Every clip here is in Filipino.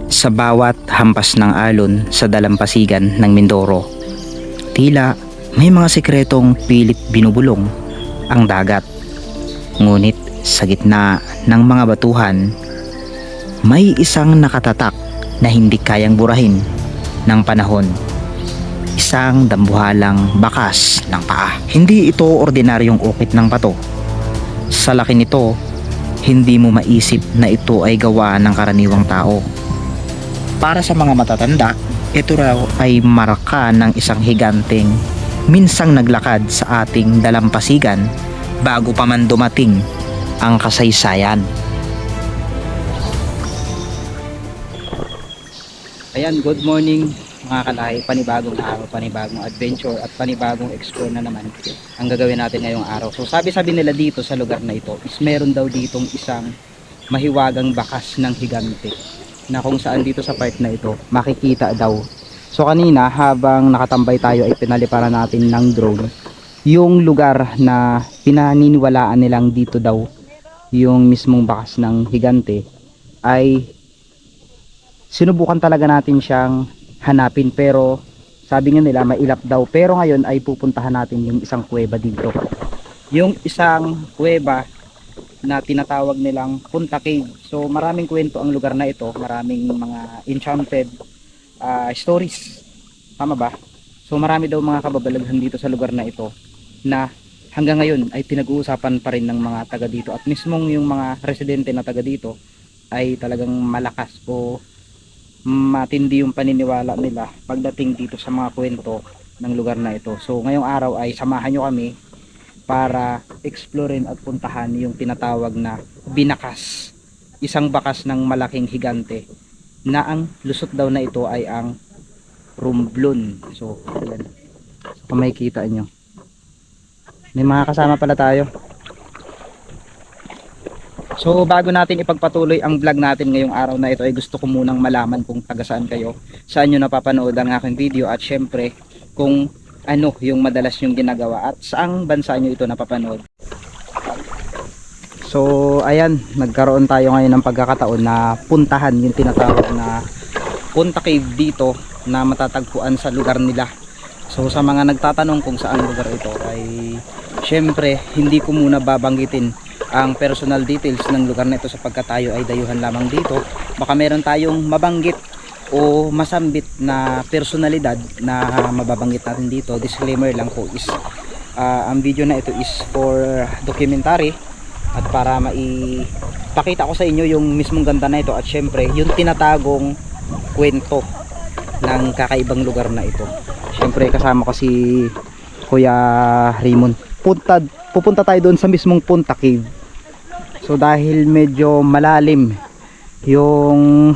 Sa bawat hampas ng alon sa dalampasigan ng Mindoro, tila may mga sikretong pilit binubulong ang dagat. Ngunit sa gitna ng mga batuhan, may isang nakatatak na hindi kayang burahin ng panahon. Isang dambuhalang bakas ng paa. Hindi ito ordinaryong ukit ng bato. Sa laki nito, hindi mo maisip na ito ay gawa ng karaniwang tao. Para sa mga matatanda, ito raw ay marka ng isang higanteng minsang naglakad sa ating dalampasigan bago pa man dumating ang kasaysayan. Ayan, good morning mga kalahi. Panibagong araw, panibagong adventure at panibagong explore na naman ang gagawin natin ngayong araw. So sabi nila dito sa lugar na ito is meron daw ditong isang mahiwagang bakas ng higante na kung saan dito sa part na ito makikita daw. So kanina habang nakatambay tayo ay pinaliparan natin ng drone yung lugar na pinaniniwalaan nilang dito daw yung mismong bakas ng higante. Ay sinubukan talaga natin siyang hanapin, pero sabi nga nila mailap daw. Pero ngayon ay pupuntahan natin yung isang kuweba dito, yung isang kuweba na tinatawag nilang Punta Cave. So maraming kwento ang lugar na ito, maraming mga enchanted stories, tama ba? So marami daw mga kababalaghan dito sa lugar na ito na hanggang ngayon ay pinag-uusapan pa rin ng mga taga dito, at mismong yung mga residente na taga dito ay talagang malakas o matindi yung paniniwala nila pagdating dito sa mga kwento ng lugar na ito. So ngayong araw ay samahan nyo kami para explorein at puntahan yung tinatawag na binakas, isang bakas ng malaking higante na ang lusot daw na ito ay ang Romblon. So ayan, kung makikita nyo, may mga kasama pala tayo. So bago natin ipagpatuloy ang vlog natin ngayong araw na ito ay gusto ko munang malaman kung taga saan kayo, saan nyo napapanood ang aking video, at syempre kung ano yung madalas yung ginagawa at saang bansa nyo ito napapanood. So ayan, nagkaroon tayo ngayon ng pagkakataon na puntahan yung tinatawag na Punta Cave dito na matatagpuan sa lugar nila. So sa mga nagtatanong kung saan lugar ito ay syempre hindi ko muna babanggitin ang personal details ng lugar na ito sapagkat tayo ay dayuhan lamang dito. Baka meron tayong mabanggit o masambit na personalidad na mababanggit natin dito. Disclaimer lang po is ang video na ito is for documentary at para maipakita ko sa inyo yung mismong ganda na ito, at syempre yung tinatagong kwento ng kakaibang lugar na ito. Syempre kasama ko si Kuya Raymond. Pupunta tayo doon sa mismong Punta Cave. So dahil medyo malalim yung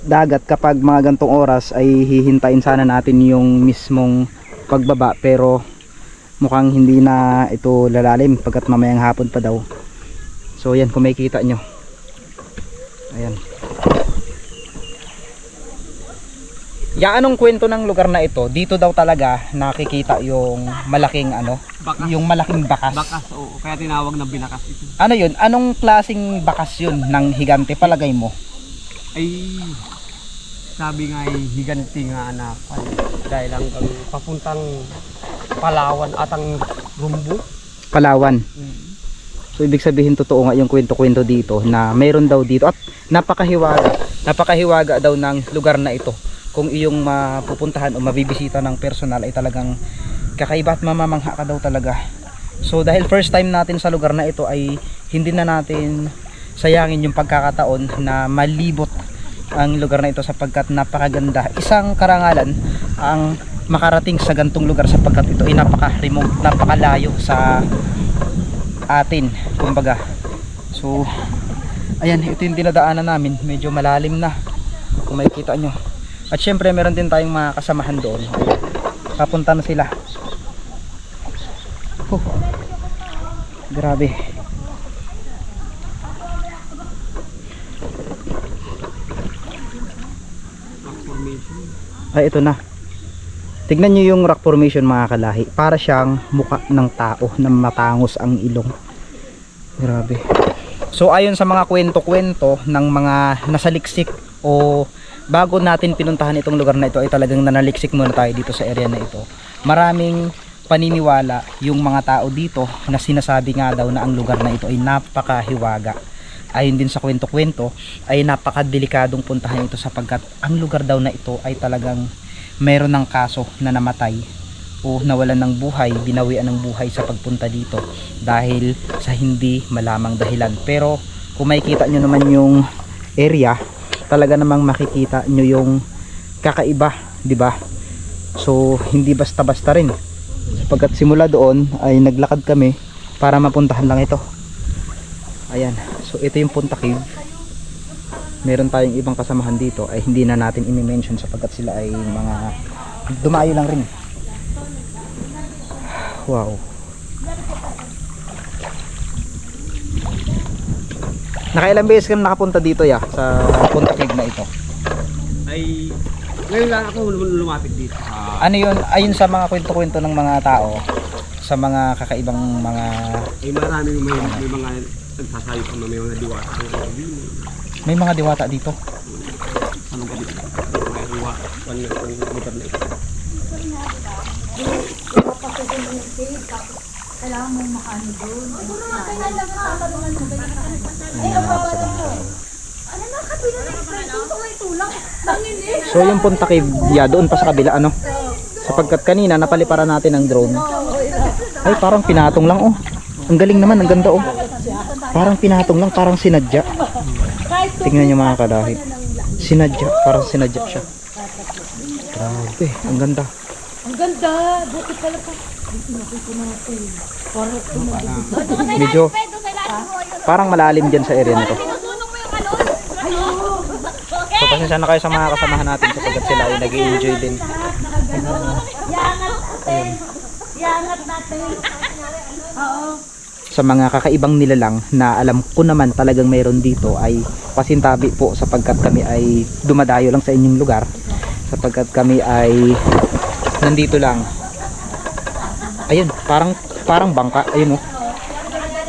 dagat kapag mga gantong oras ay hihintayin sana natin yung mismong pagbaba, pero mukhang hindi na ito lalalim pagkat mamayang hapon pa daw. So yan, kung makikita nyo, ayan. Anong kwento ng lugar na ito? Dito daw talaga nakikita yung malaking Bakas. yung malaking bakas. Bakas, oo. Kaya tinawag na binakas ito. Ano yun? Anong klaseng bakas yun ng higante palagay mo? Ay, sabi nga ay higanti nga anak. Dahil ang papuntang Palawan at ang Rumbo. Palawan. So ibig sabihin totoo nga yung kwento-kwento dito na mayroon daw dito, at napakahiwaga daw ng lugar na ito. Kung iyong mapupuntahan o mabibisita ng personal ay talagang kakaiba at mamamangha ka daw talaga. So dahil first time natin sa lugar na ito ay hindi na natin sayangin yung pagkakataon na malibot ang lugar na ito sapagkat napakaganda. Isang karangalan ang makarating sa gantong lugar sapagkat ito ay napaka-remote, napakalayo sa atin kumbaga. So ayan, ito yung dinadaanan namin, medyo malalim na kung makikita nyo. At syempre meron din tayong mga kasamahan doon. Papunta na sila. Grabe. Ay, ito na. Tignan nyo yung rock formation mga kalahi. Para siyang mukha ng tao na matangos ang ilong. Grabe. So ayon sa mga kwento-kwento ng mga nasaliksik o bago natin pinuntahan itong lugar na ito ay talagang nanaliksik muna tayo dito sa area na ito. Maraming paniniwala yung mga tao dito na sinasabi nga daw na ang lugar na ito ay napakahiwaga. Ayon din sa kwento-kwento ay napakadelikadong puntahan ito sapagkat ang lugar daw na ito ay talagang meron ng kaso na namatay o nawalan ng buhay, binawian ng buhay sa pagpunta dito dahil sa hindi malamang dahilan. Pero kung makikita nyo naman yung area, talaga namang makikita nyo yung kakaiba, di ba? So hindi basta-basta rin sapagkat simula doon ay naglakad kami para mapuntahan lang ito. Ayan, so ito yung Punta Cave. Meron tayong ibang kasamahan dito ay hindi na natin i-mention sapagkat sila ay mga dumayo lang rin. Wow. Nakailang beses ka nakapunta dito ya sa Punta Cave na ito? Ay, ngayon lang ako lumapit dito. Ano yun? Ayun sa mga kwento-kwento ng mga tao, sa mga kakaibang mga... Ay maraming may mga nagsasayo sa may mga diwata. May mga diwata dito. Anong gabi? May diwata. Ang lugar na ito. Kailangan mong makaano doon. So yung Punta Cave, doon pa sa kabila ano. Sapagkat kanina napaliparan natin ng drone. Ay parang pinatong lang oh. Ang galing naman, ang ganda oh. Parang pinatong lang, parang sinadya. Tingnan niyo mga kadahi. Sinadya, parang sinadya siya. Grabe, ang ganda. Ang ganda! Buti pala pa. Medyo parang malalim dyan sa area na to. So pasensya na kayo sa mga kasamahan natin sapagkat sila ay nag-i-enjoy din. Iangat natin. Oo. Sa mga kakaibang nilalang na alam ko naman talagang mayroon dito ay pasintabi po sapagkat kami ay dumadayo lang sa inyong lugar, sapagkat kami ay nandito lang. Ayun, parang bangka, ayun oh.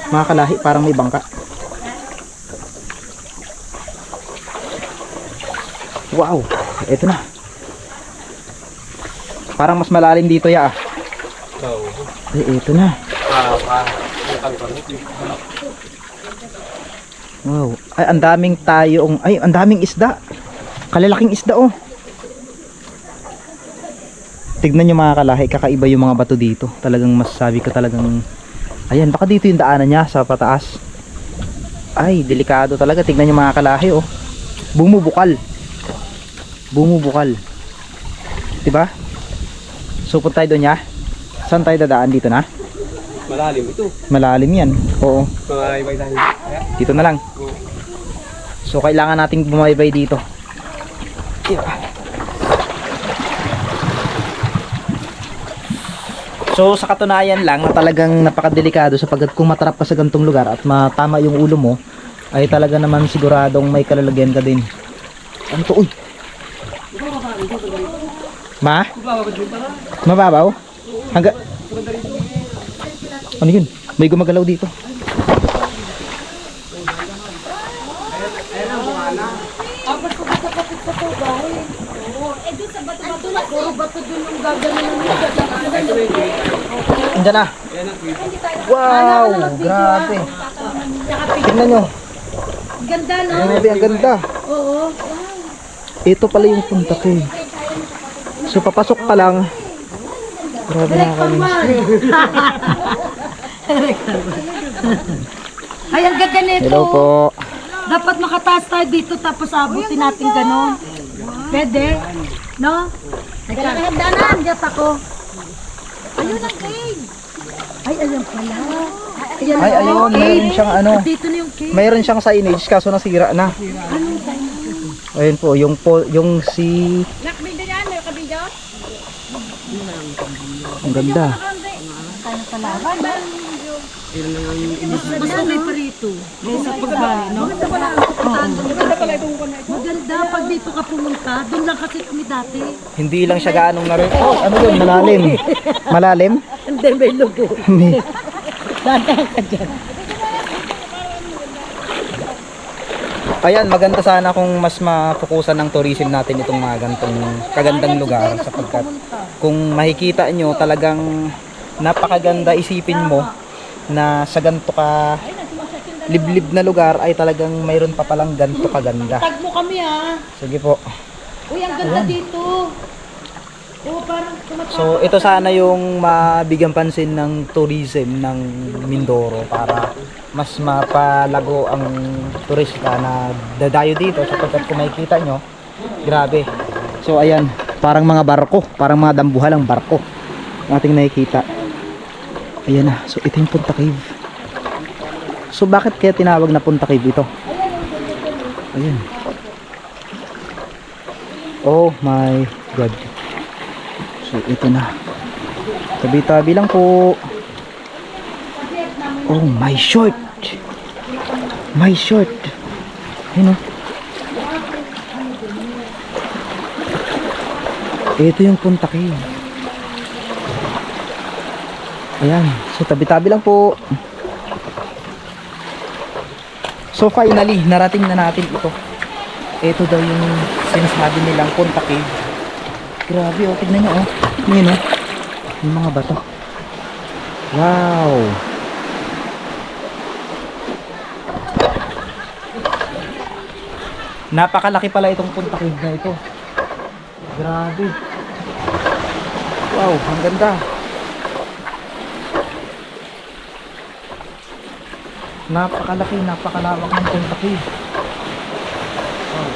Mga kalahi, parang may bangka. Wow, eto na. Parang mas malalim dito ya. Ay, eto na. Wow, ay ang daming tayong, ay ang daming isda. Kalalaking isda oh. Tignan nyo mga kalahi, kakaiba yung mga bato dito. Talagang masasabi ko talagang, ayan, baka dito yung daanan niya sa pataas. Ay, delikado talaga. Tignan nyo mga kalahi oh. Bumubukal. Bumubukal. Diba? So punta tayo doon ya. Saan tayo dadaan dito na? Malalim ito. Malalim yan. Oo. Mga tayo. Dito na lang. So kailangan nating bumaybay dito. So sa katunayan lang na talagang napakadelikado sapagkat kung matrap ka sa gantong lugar at matama yung ulo mo ay talaga naman siguradong may kalalagyan ka din. Ano to? Uy! Mababaw? Ano yun? May gumagalaw dito. Andiyan na. Wow, grabe. Tingnan nyo. Ganda no? Grabe, ang ganda. Oo. Ito pala yung Punta Cave. So papasok pa lang. Grabe na kami. Ay, ang ganda nito. Hello po. Dapat makataas tayo dito tapos abutin natin ganon. Pwede? No? Nagkakahanda na. Andiyan ako. Ayun ang cave. Ay, ayun pala. Ayan, Ay, ayun, cave. meron siyang ano. Dito na yung cave. Mayroon siyang signage kaso nasira na. Ano ba yun? Ayun po, yung si... Ang ganda. Kaya palaban. Mas okay pa rito. Sa pagbali, no? Maganda pag dito ka pumunta. Doon lang kasi kami dati. Hindi lang siya gaanong naroon. Oh, ano yun? Malalim. Malalim? Hindi, may lubo. Hindi. Dadaan ka dyan. Ayan, maganda sana kung mas mafokusan ng tourism natin itong mga gantong kagandang lugar sapagkat kung makikita nyo talagang napakaganda. Isipin mo na sa ganito ka liblib na lugar ay talagang mayroon pa palang ganito kaganda. Tag mo kami ha. Sige po. Uy, ang ganda dito. Oh, parang So ito sana yung mabigyan pansin ng tourism ng Mindoro para mas mapalago ang turista na dadayo dito sapagkat kung makikita nyo, grabe. So ayan, parang mga barko, parang mga dambuhalang barko ang ating nakikita. Ayan na, so ito yung Punta Cave. So bakit kaya tinawag na Punta Cave ito? Ayan. Oh my God. So ito na. Tabi-tabi lang po. Oh, my short. My short. Ayun oh. Ito yung Punta Cave. Ayan. So tabi-tabi lang po. So finally, narating na natin ito. Ito daw yung sinasabi nilang Punta Cave. Grabe oh, tignan nyo oh. Ngayon oh, yung mga bato. Wow. Napakalaki pala itong Punta Cave na ito. Grabe. Wow, ang ganda. Napakalaki, napakalawak ng Punta Cave. Wow.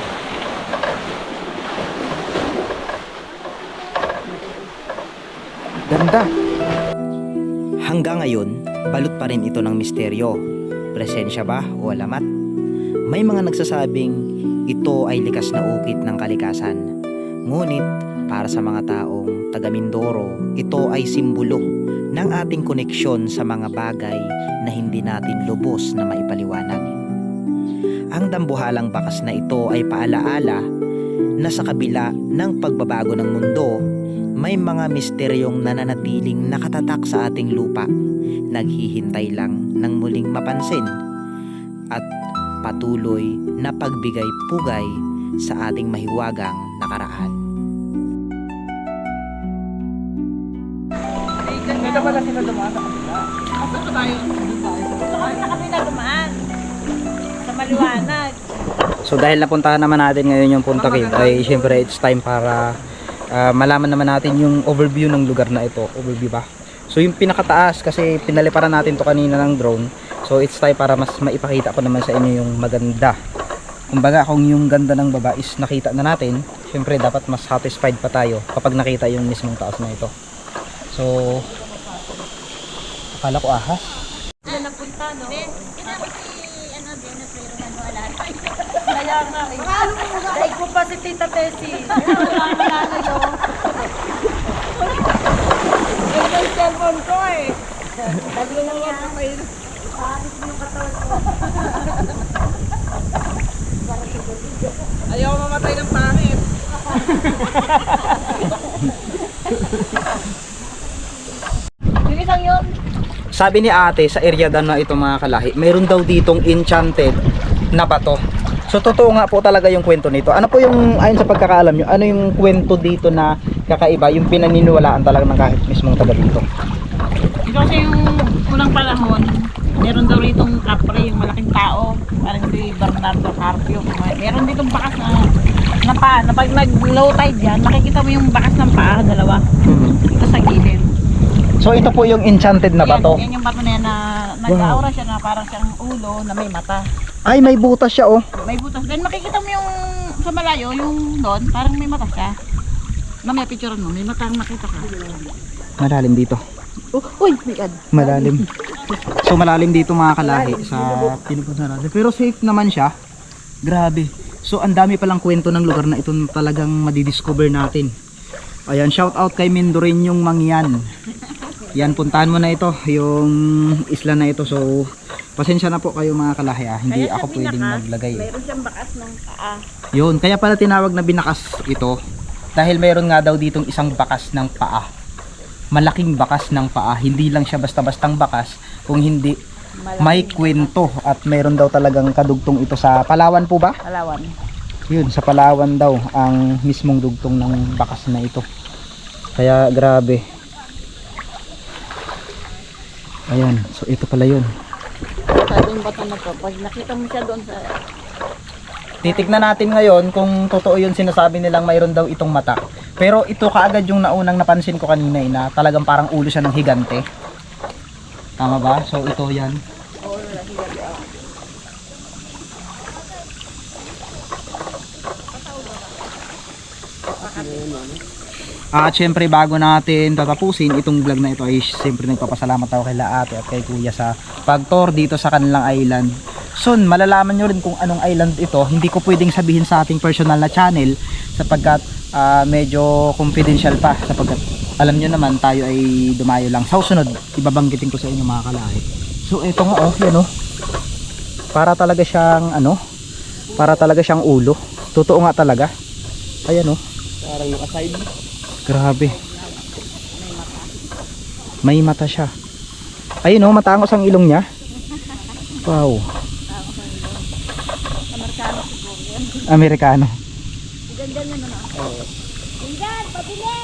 Ganda. Hanggang ngayon, balot pa rin ito ng misteryo. Presensya ba o alamat? May mga nagsasabing ito ay likas na ukit ng kalikasan. Ngunit para sa mga taong taga Mindoro, ito ay simbolo ng ating koneksyon sa mga bagay na hindi natin lubos na maipaliwanag. Ang dambuhalang bakas na ito ay paalaala na sa kabila ng pagbabago ng mundo, may mga misteryong nananatiling nakatatak sa ating lupa, naghihintay lang ng muling mapansin at patuloy na pagbigay-pugay sa ating mahiwagang nakaraan. Dito pala sila dumaan sa kanila. Saan ba tayo? Sa kanila dumaan. Sa maliwanag. So dahil napuntahan naman natin ngayon yung Punta Cave, ay syempre it's time para malaman naman natin yung overview ng lugar na ito. Overview ba? So yung pinakataas, kasi pinaliparan natin to kanina ng drone. So it's time para mas maipakita ko naman sa inyo yung maganda. Kumbaga kung yung ganda ng baba is nakita na natin, syempre dapat mas satisfied pa tayo kapag nakita yung mismong taas na ito. So akala ko ahas. Yan ang punta, no? Kaya nga eh. Daig ko pa si Tita Tessie. Wala na yun. Yan ang cellphone ko eh. Dali lang yan. Paalis mo yung katawan ko. Ayaw mamatay ng pangit. Yung isang yun. Sabi ni ate sa area daw na ito mga kalahi, mayroon daw ditong enchanted na bato. So totoo nga po talaga yung kwento nito. Ano po yung, ayon sa pagkakaalam nyo, ano yung kwento dito na kakaiba, yung pinaniniwalaan talaga ng kahit mismong taga dito? Ito kasi yung unang panahon, meron daw ritong kapre, yung malaking tao, parang si Bernardo Carpio. Meron ditong bakas na paa, na pag nag-low tide yan, makikita mo yung bakas ng paa, dalawa, dito sa gilid. So ito po yung enchanted na bato. Yan yung bato na yan na nag-aura siya na parang siyang ulo na may mata. Ay, may butas siya oh. May butas. Then makikita mo yung sa malayo, yung doon, parang may mata siya. Na may picture mo, may mata ang makita ka. Malalim dito. Uy, my God. Malalim. So malalim dito mga kalahi sa pinupuntahan natin. Pero safe naman siya. Grabe. So ang dami palang kwento ng lugar na ito na talagang madidiscover natin. Ayan, shout out kay Mindoreñong Mangyan. Yan, puntahan mo na ito, yung isla na ito. So pasensya na po kayo mga kalahi ah. Hindi Kaya ako siya pwedeng binakas, maglagay. Meron siyang bakas ng paa. Yun, kaya pala tinawag na binakas ito. Dahil mayroon nga daw ditong isang bakas ng paa. Malaking bakas ng paa. Hindi lang siya basta-bastang bakas. Kung hindi, may kwento at meron daw talagang kadugtong ito sa Palawan po ba? Palawan. Yun, sa Palawan daw ang mismong dugtong ng bakas na ito. Kaya grabe. Ayan, so ito pala yun. Sa yung bata na to, pag nakita mo siya doon sa... Titignan natin ngayon kung totoo yun sinasabi nilang mayroon daw itong mata. Pero ito kaagad yung naunang napansin ko kanina na talagang parang ulo siya ng higante. Tama ba? So ito yan. At syempre bago natin tatapusin itong vlog na ito ay syempre nagpapasalamat ako kay Ate at kay Kuya sa pag-tour dito sa kanilang island. Soon malalaman nyo rin kung anong island ito. Hindi ko pwedeng sabihin sa ating personal na channel sapagkat medyo confidential pa sapagkat alam nyo naman tayo ay dumayo lang. Sa susunod ibabanggitin ko sa inyo mga kalahi. So ito nga yan para talaga siyang para talaga siyang ulo. Totoo nga talaga. Ayan Parang nakaside. Grabe. May mata siya. Ayun matangos ang ilong niya. Wow. Amerikano. Ganda niya naman. Tingnan, pabili!